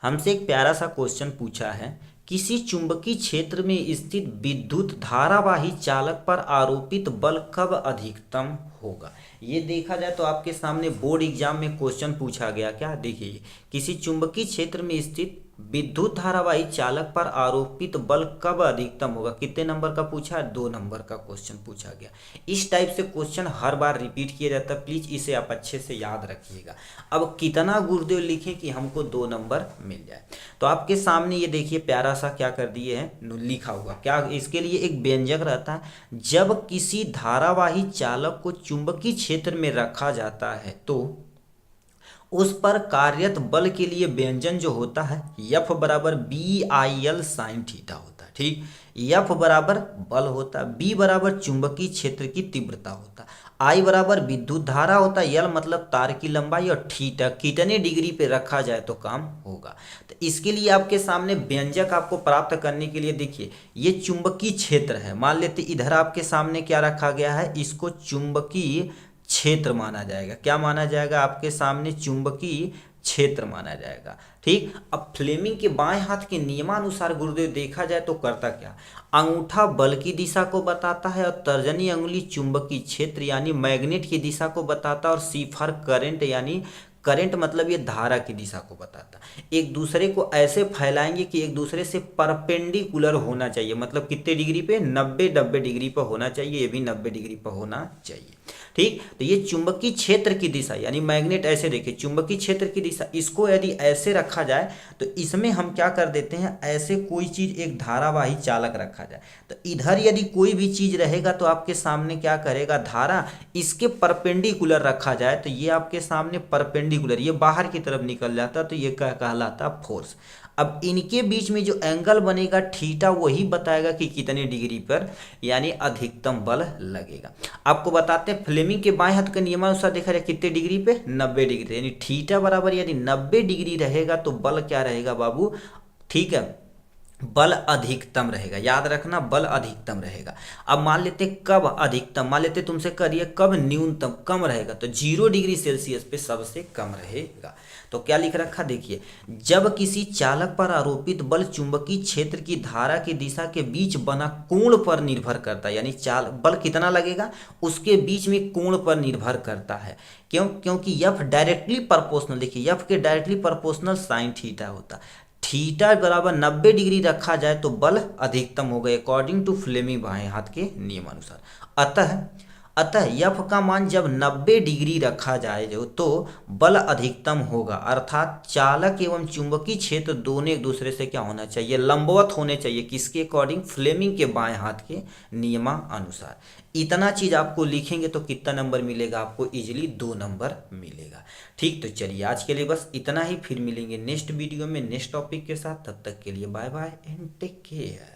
हमसे एक प्यारा सा क्वेश्चन पूछा है, किसी चुंबकीय क्षेत्र में स्थित विद्युत धारावाही चालक पर आरोपित बल कब अधिकतम होगा। ये देखा जाए तो आपके सामने बोर्ड एग्जाम में क्वेश्चन पूछा गया। क्या देखिए, किसी चुंबकीय क्षेत्र में स्थित विद्युत धारावाही चालक पर आरोपित बल कब अधिकतम होगा। कितने नंबर का पूछा है, 2 नंबर का क्वेश्चन पूछा गया। इस टाइप से क्वेश्चन हर बार रिपीट किया जाता है, प्लीज इसे आप अच्छे से याद रखिएगा। अब कितना गुरुदेव लिखें कि हमको 2 नंबर मिल जाए। तो आपके सामने ये देखिए प्यारा सा क्या कर दिए हैं, लिखा हुआ क्या, इसके लिए एक व्यंजक रहता है। जब किसी धारावाही चालक को चुंबकीय क्षेत्र में रखा जाता है तो उस पर कार्यरत बल के लिए व्यंजन जो होता है F बराबर BIL साइन थीटा होता है। ठीक, F बराबर बल होता है, B बराबर चुंबकीय क्षेत्र की तीव्रता होता है, I बराबर विद्युत धारा होता है, L मतलब तार की लंबाई, और थीटा कितने डिग्री पे रखा जाए तो काम होगा। तो इसके लिए आपके सामने व्यंजक आपको प्राप्त करने के लिए देखिए, ये चुंबकीय क्षेत्र है। मान लेते इधर आपके सामने क्या रखा गया है, इसको चुंबकीय क्षेत्र माना जाएगा। क्या माना जाएगा, आपके सामने चुंबकीय क्षेत्र माना जाएगा। ठीक, अब फ्लेमिंग के बाएं हाथ के नियमानुसार गुरुदेव देखा जाए तो करता क्या, अंगूठा बल की दिशा को बताता है और तर्जनी अंगुली चुंबकीय क्षेत्र यानी मैग्नेट की दिशा को बताता है, और सीफर करंट यानी करंट मतलब ये धारा की दिशा को बताता है। एक दूसरे को ऐसे फैलाएंगे कि एक दूसरे से परपेंडिकुलर होना चाहिए, मतलब कितने डिग्री पे, 90 डिग्री पर होना चाहिए, ये भी 90 डिग्री पर होना चाहिए। ठीक, तो ये चुंबकीय क्षेत्र की दिशा यानी मैग्नेट, ऐसे देखिए चुंबकीय क्षेत्र की दिशा, इसको यदि ऐसे रखा जाए तो इसमें हम क्या कर देते हैं, ऐसे कोई चीज एक धारावाही चालक रखा जाए तो इधर यदि कोई भी चीज रहेगा तो आपके सामने क्या करेगा, धारा इसके परपेंडिकुलर रखा जाए तो ये आपके सामने परपेंडिकुलर, ये बाहर की तरफ निकल जाता तो ये क्या कहलाता, फोर्स। अब इनके बीच में जो एंगल बनेगा थीटा, वही बताएगा कि कितने डिग्री पर यानी अधिकतम बल लगेगा। आपको बताते हैं फ्लेमिंग के बाएं हाथ के नियमानुसार देखा जाए कितने डिग्री पे, 90 डिग्री, यानी थीटा बराबर यदि 90 डिग्री रहेगा तो बल क्या रहेगा बाबू, ठीक है, बल अधिकतम रहेगा। याद रखना, बल अधिकतम रहेगा। अब मान लेते कब अधिकतम, मान लेते तुमसे करिए कब न्यूनतम, कम रहेगा तो 0 डिग्री सेल्सियस पे सबसे कम रहेगा। तो क्या लिख रखा देखिए, जब किसी चालक पर आरोपित बल चुंबकीय क्षेत्र की धारा की दिशा के बीच बना कोण पर निर्भर करता है, यानी चाल बल कितना लगेगा उसके बीच में कोण पर निर्भर करता है। क्यों, क्योंकि F डायरेक्टली प्रोपोर्शनल, देखिए F के डायरेक्टली प्रोपोर्शनल साइन थीटा होता है। थीटा बराबर 90 डिग्री रखा जाए तो बल अधिकतम होगा अकॉर्डिंग टू फ्लेमिंग बाएं हाथ के नियमानुसार। अतः अतः F का मान जब 90 डिग्री रखा जाए जो तो बल अधिकतम होगा, अर्थात चालक एवं चुंबकीय क्षेत्र दोनों एक दूसरे से क्या होना चाहिए, लंबवत होने चाहिए। किसके अकॉर्डिंग, फ्लेमिंग के बाएं हाथ के नियमानुसार। इतना चीज आपको लिखेंगे तो कितना नंबर मिलेगा आपको, इजिली 2 नंबर मिलेगा। ठीक, तो चलिए आज के लिए बस इतना ही, फिर मिलेंगे नेक्स्ट वीडियो में नेक्स्ट टॉपिक के साथ। तब तक के लिए bye bye and take care.